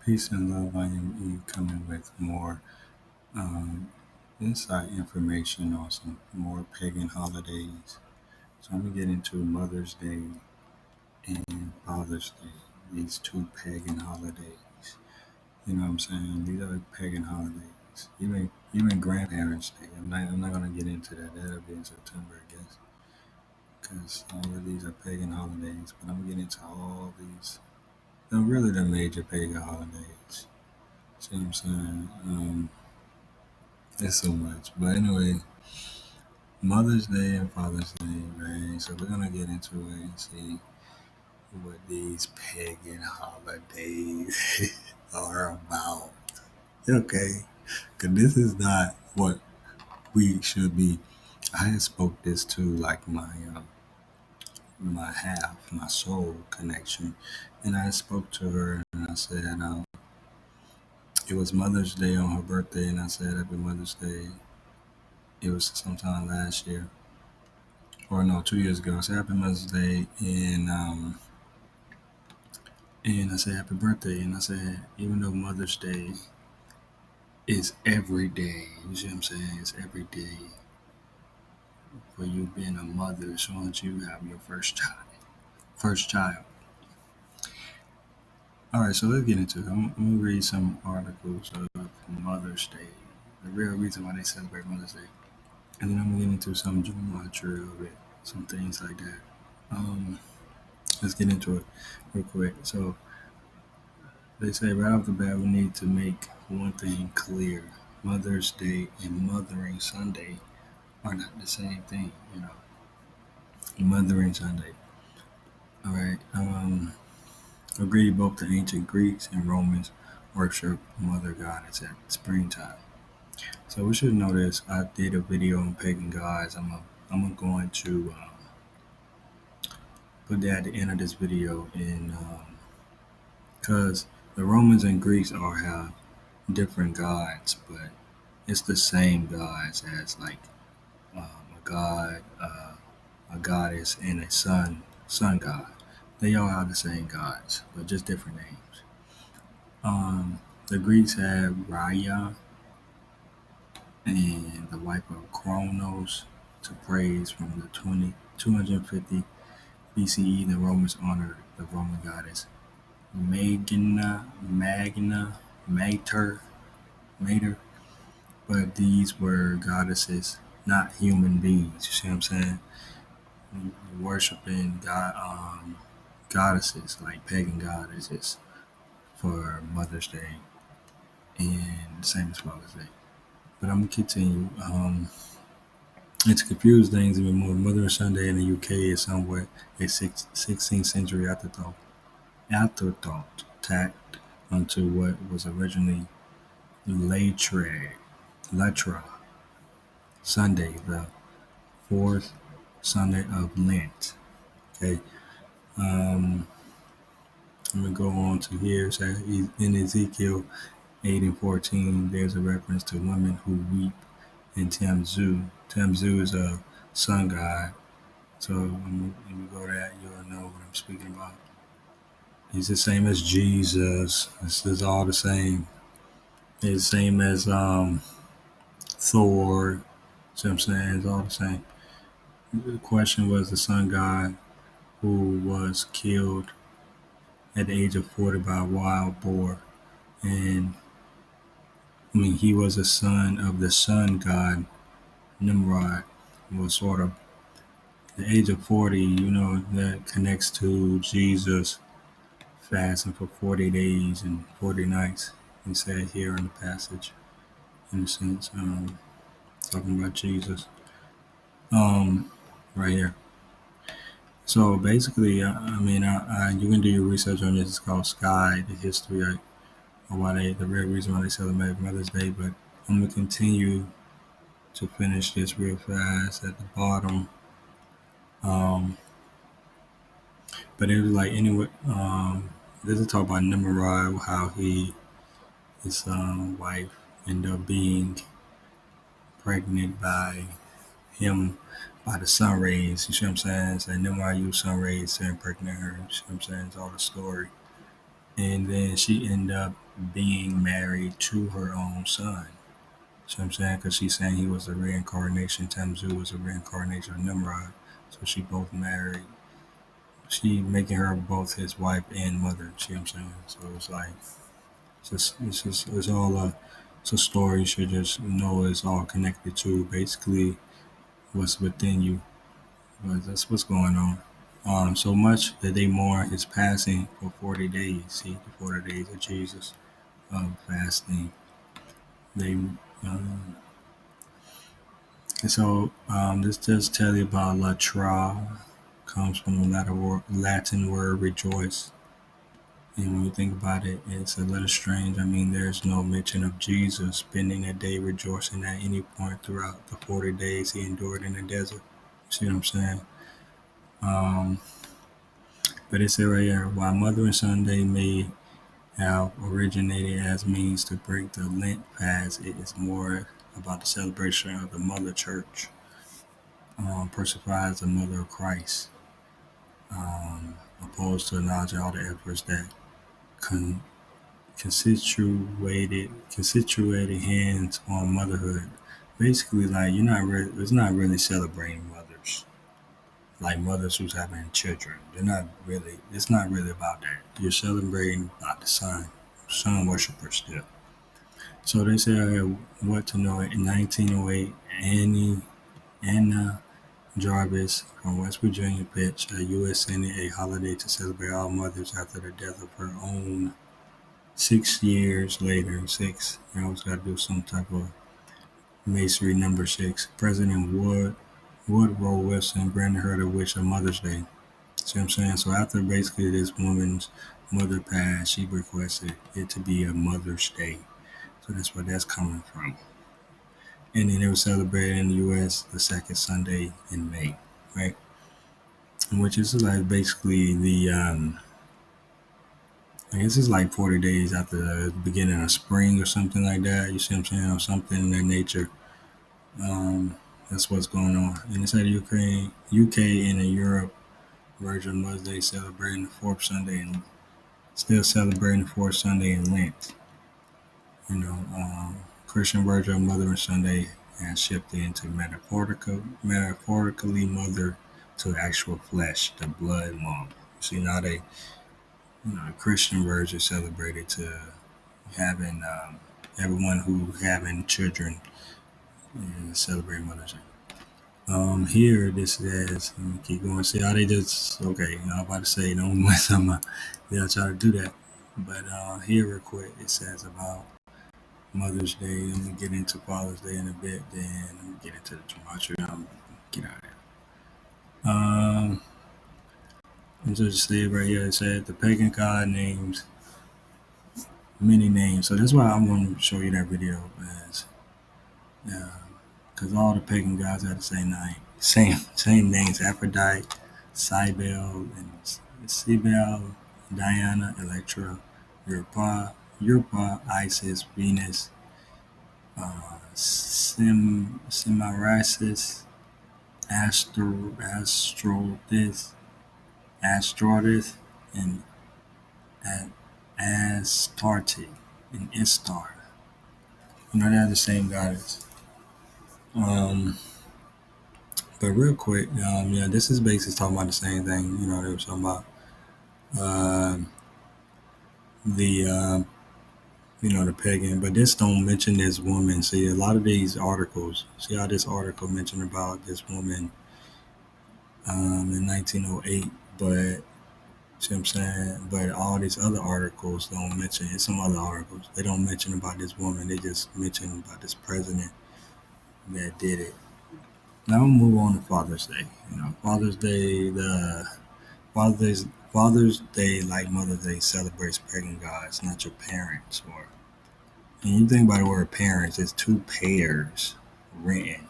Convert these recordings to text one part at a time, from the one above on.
Peace and love. I am coming with more um, inside information on some more pagan holidays. So I'm gonna get into Mother's Day and Father's Day. These two pagan holidays. You know what I'm saying? These are pagan holidays. Even Grandparents' Day. I'm not gonna get into that. That'll be in September, I guess, because all of these are pagan holidays. But I'm gonna get into all these. They're really the major pagan holidays. See what I'm saying? It's so much. But anyway, Mother's Day and Father's Day, right? So we're gonna get into it and see what these pagan holidays are about. Okay, because this is not what we should be. I had spoke this to like my half, my soul connection, and I spoke to her and I said it was Mother's Day on her birthday, and I said Happy Mother's Day. It was sometime last year, or no, 2 years ago. I said Happy Mother's Day, and I said Happy Birthday, and I said even though Mother's Day is every day, you see what I'm saying? It's every day for you being a mother as soon as you have your first child. First child. All right, so let's get into it. I'm gonna read some articles of Mother's Day, the real reason why they celebrate Mother's Day, and then I'm gonna get into some gematria of it, some things like that. Um, let's get into it real quick. So they say right off the bat, we need to make one thing clear. Mother's Day and Mothering Sunday are not the same thing, you know. Mothering Sunday. All right. Agree both the ancient Greeks and Romans worship Mother Goddess at springtime. So we should know this. I did a video on pagan gods. I'm going to put that at the end of this video, and because the Romans and Greeks all have different gods, but it's the same gods as like a god, a goddess, and a sun god. They all have the same gods, but just different names. The Greeks had Raya and the wife of Kronos to praise from the 250 BCE. The Romans honored the Roman goddess Mater, Mater, but these were goddesses, not human beings. You see what I'm saying? Worshiping goddesses like pagan goddesses for Mother's Day and same as Father's Day. But I'm gonna continue. And to confuse things even more, Mother Sunday in the UK is somewhat a 16th century afterthought tacked onto what was originally Latra Sunday, the fourth Sunday of Lent. Okay, um, I'm gonna go on to here. So in Ezekiel 8 and 14, there's a reference to women who weep in Tamzu. Tamzu is a sun god. So when you go to that, you'll know what I'm speaking about. He's the same as Jesus. This is all the same. It's the same as Thor. See what I'm saying? It's all the same. The question was the sun god who was killed at the age of 40 by a wild boar. And I mean, he was a son of the sun god Nimrod. Was sort of the age of 40, you know, that connects to Jesus fasting for 40 days and 40 nights. He said here in the passage, in a sense, talking about Jesus, right here. So basically, I mean, you can do your research on this. It's called Sky, the history, right? Or the real reason why they celebrate Mother's Day. But I'm gonna continue to finish this real fast at the bottom. Um, but it was like anyway. This is talk about Nimrod, how his wife ended up being pregnant by him by the sun rays. You see what I'm saying? So Nimrod used sun rays to impregnate her. You see what I'm saying? It's all the story. And then she ended up being married to her own son. So I'm saying, because she's saying he was a reincarnation, Tamzu was a reincarnation of Nimrod. So she both married. She making her both his wife and mother. See what I'm saying? So it's like it's all it's a story. You should just know it's all connected to basically what's within you. But that's what's going on. So much that they mourn his passing for 40 days. See, the 40 days of Jesus fasting. They and so this does tell you about latra, comes from the Latin word rejoice. And when you think about it, it's a little strange. I mean, there's no mention of Jesus spending a day rejoicing at any point throughout the 40 days he endured in the desert. See what I'm saying? Um, but it said right here, while Mother and Sunday may have originated as means to break the Lent fast, it is more about the celebration of the Mother Church, personified as the Mother of Christ, opposed to acknowledging all the efforts that con- constituted hands on motherhood. Basically, like you're not really, it's not really celebrating mothers, like mothers who's having children. They're not really. It's not really about that. You're celebrating about the sun worshippers still. So they say what to know in 1908. Anna Jarvis from West Virginia pitched a U.S. Senate a holiday to celebrate all mothers after the death of her own 6 years later. Six, you always got to do some type of masonry number six. President Woodrow Wilson granted her the wish of Mother's Day. See what I'm saying? So after basically this woman's mother passed, she requested it to be a Mother's Day. So that's where that's coming from. And then it was celebrated in the U.S. the second Sunday in May, right? Which is like basically I guess it's like 40 days after the beginning of spring or something like that. You see what I'm saying? Or something in that nature. That's what's going on. And inside Ukraine, UK and in Europe, Virgin Mother's Day celebrating the fourth Sunday and still celebrating the fourth Sunday in Lent. You know, Christian Virgin of Mother and Sunday has shifted into metaphorically mother to actual flesh, the blood month. See now Christian Virgin celebrated to having everyone who having children celebrate Mother's Day. Here this says, let me keep going. See how they just okay. I'm about to say don't mess up my. They'll try to do that, but here real quick it says about Mother's Day. Let me get into Father's Day in a bit. Then let me get into the gematria. Get out of there. I'm just say right here. It said the pagan god names many names. So that's why I'm going to show you that video as because all the pagan gods have the same name, same names: Aphrodite, Cybele, and Cybele, Diana, Electra, Europa, Isis, Venus, Semiramis, Astrodis, and Astarte, and Istar. You know they're the same goddess. Um, but real quick, yeah, this is basically talking about the same thing. You know, they were talking about uh, the the pagan, but this don't mention this woman. See, a lot of these articles. See how this article mentioned about this woman in 1908, but see what I'm saying? But all these other articles don't mention. It's some other articles. They don't mention about this woman. They just mention about this president that did it. Now we'll move on to Father's Day. You know, Father's Day, like Mother's Day, celebrates pagan gods, not your parents. Or and you think about the word parents, it's two pairs renting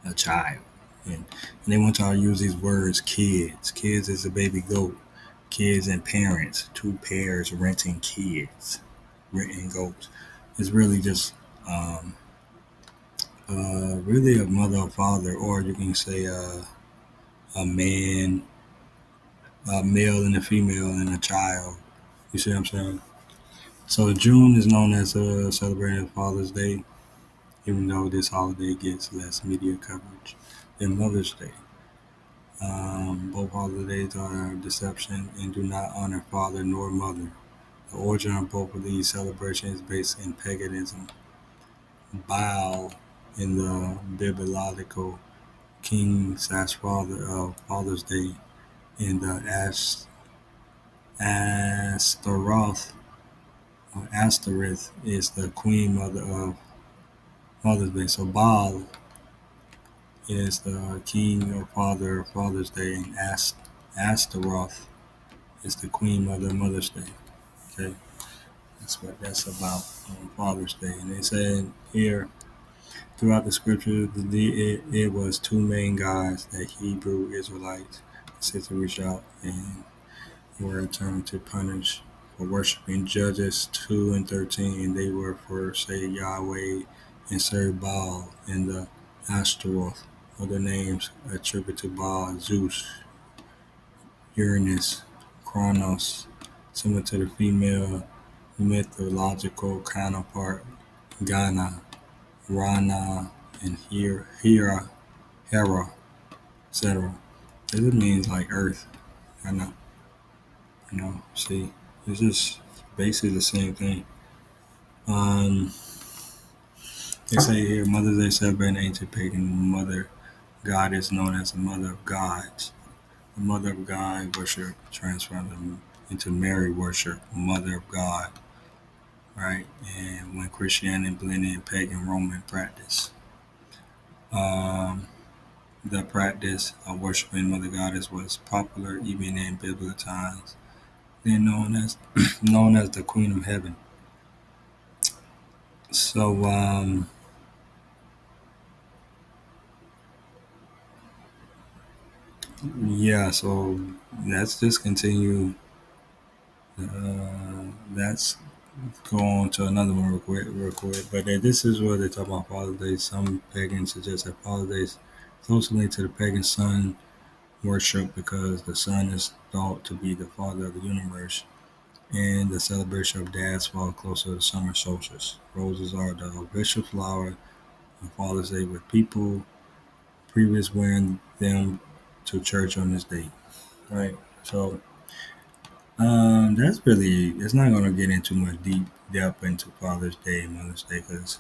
a child, and they want y'all to use these words: kids. Kids is a baby goat. Kids and parents, two pairs renting kids, renting goats. It's really just really a mother or father, or you can say a man, a male and a female and a child. You see what I'm saying? So June is known as celebrating Father's Day, even though this holiday gets less media coverage than Mother's Day. Both holidays are deception and do not honor father nor mother. The origin of both of these celebrations is based in paganism. Baal in the biblical king slash father of Father's Day, and the Astaroth or Astareth is the queen mother of Mother's Day. So Baal is the king or father of Father's Day, and Astaroth is the queen mother of Mother's Day. Okay, that's what that's about on Father's Day. And they said here throughout the scripture, it was two main gods that Hebrew Israelites said to reach out and were determined to punish for worshiping. Judges 2 and 13, and they were for say Yahweh and serve Baal and the Ashtaroth. Other names attributed to Baal: Zeus, Uranus, Kronos, similar to the female mythological counterpart Ghana, Rana, and Hera, etc. This means like Earth. I know, see, it's just basically the same thing. Um, they say here, Mother's Day celebrating ancient pagan mother god is known as the mother of gods. The mother of God worship transformed them into Mary worship, mother of God, right? And when Christianity blended in pagan Roman practice, um, the practice of worshiping Mother Goddess was popular even in biblical times. Then known as known as the Queen of Heaven. So yeah, so let's just continue. Let's go on to another one real quick. But this is where they talk about Father's Day. Some pagans suggest that Father's Day is closely linked to the pagan sun worship because the sun is thought to be the father of the universe, and the celebration of dads fall closer to the summer solstice. Roses are the official flower of Father's Day, with people previous wearing them to church on this day. Right. So that's really. It's not going to get into much deep depth into Father's Day and Mother's Day because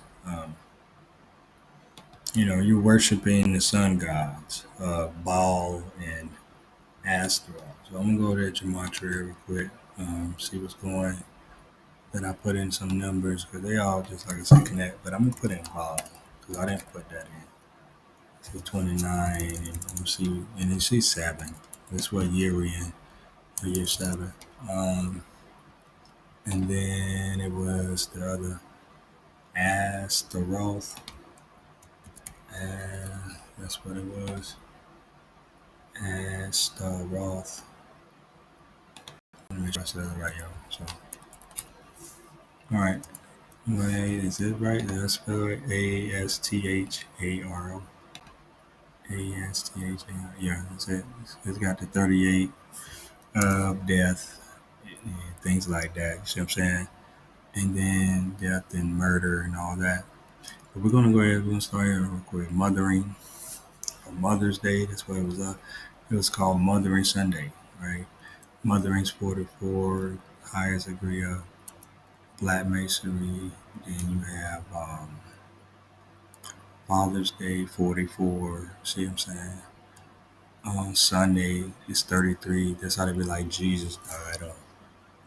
you're worshiping the sun gods, Baal and Astra. So I'm gonna go to Gematria real quick, see what's going. Then I put in some numbers because they all just like I said connect. But I'm gonna put in Baal because I didn't put that in. See 29, and we'll see, and then see 7. That's what year we in. Year 7. Um, and then it was the other Astaroth, and that's what it was. Astaroth. Let me make sure I said it right, y'all. So, all right. Wait, is it right? Did I spell it Astharo? Astharo. Yeah, that's it. It's got the 38 of death and things like that. You see what I'm saying? And then death and murder and all that. But we're gonna go ahead. We're gonna start here real quick. Mothering, Mother's Day. That's what it was. It was called Mothering Sunday, right? Mothering's 44 highest degree of Black Masonry. Then you have Father's Day 44. See what I'm saying? On Sunday is 33. That's how they be like Jesus died.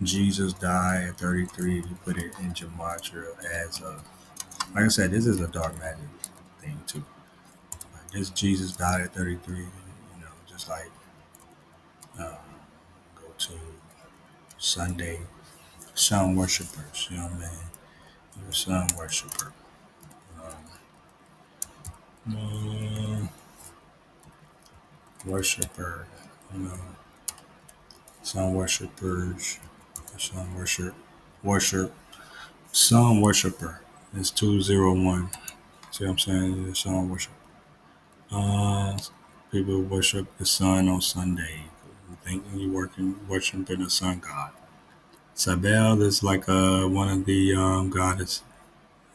Jesus died at 33. You put it in Gematria as a, like I said, this is a dark magic thing too. Like this Jesus died at 33. Just like uh, go to Sunday, sun worshipers. You know what I mean? You're a sun worshiper. Um, worshiper. You know, sun worshipers. Sun worship. Sun worshiper. It's 201. See what I'm saying? The sun worship. Uh, People worship the sun on Sunday, thinking you worshiping the sun god. Sabel is like one of the goddess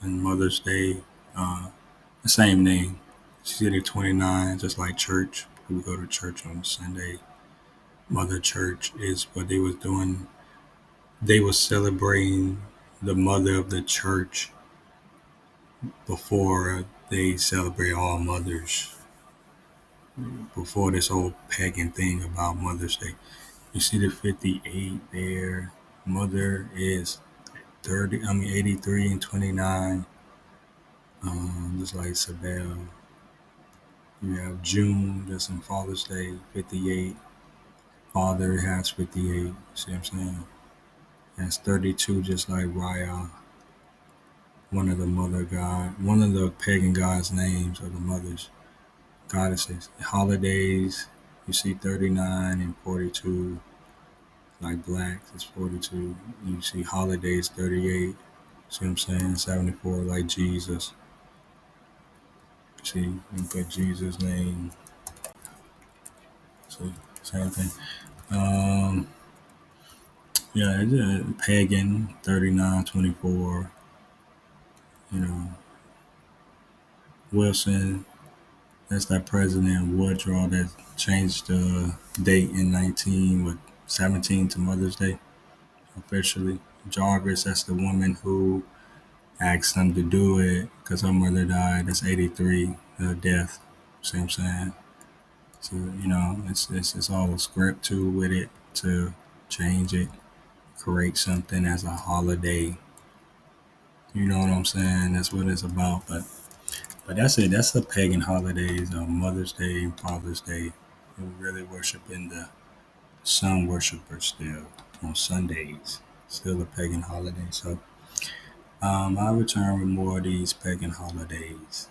and Mother's Day, uh, the same name. She's either 29, just like church. We go to church on Sunday. Mother Church is what they was doing. They was celebrating the mother of the church before they celebrate all mothers. Before this whole pagan thing about Mother's Day. You see the 58 there. Mother is 83 and 29. Just like Sabelle. You have June, that's in Father's Day, 58. Father has 58. See what I'm saying? That's 32, just like Raya, one of the mother god, one of the pagan gods' names or the mothers, goddesses. Holidays, you see 39 and 42, like blacks is 42. You see holidays 38. See what I'm saying? 74, like Jesus. See, you put Jesus' name. See, same thing. Um, yeah, it's pagan 3924. You know, Wilson. That's that President Woodrow that changed the date in 19 with 17 to Mother's Day officially. Jarvis, that's the woman who asked him to do it because her mother died. That's 83, death. See what I'm saying? So, it's all a script too with it to change it, create something as a holiday. You know what I'm saying? That's what it's about. But that's it. That's the pagan holidays of Mother's Day and Father's Day. We're really worshiping the sun worshippers still on Sundays. Still a pagan holiday. So I'll return with more of these pagan holidays.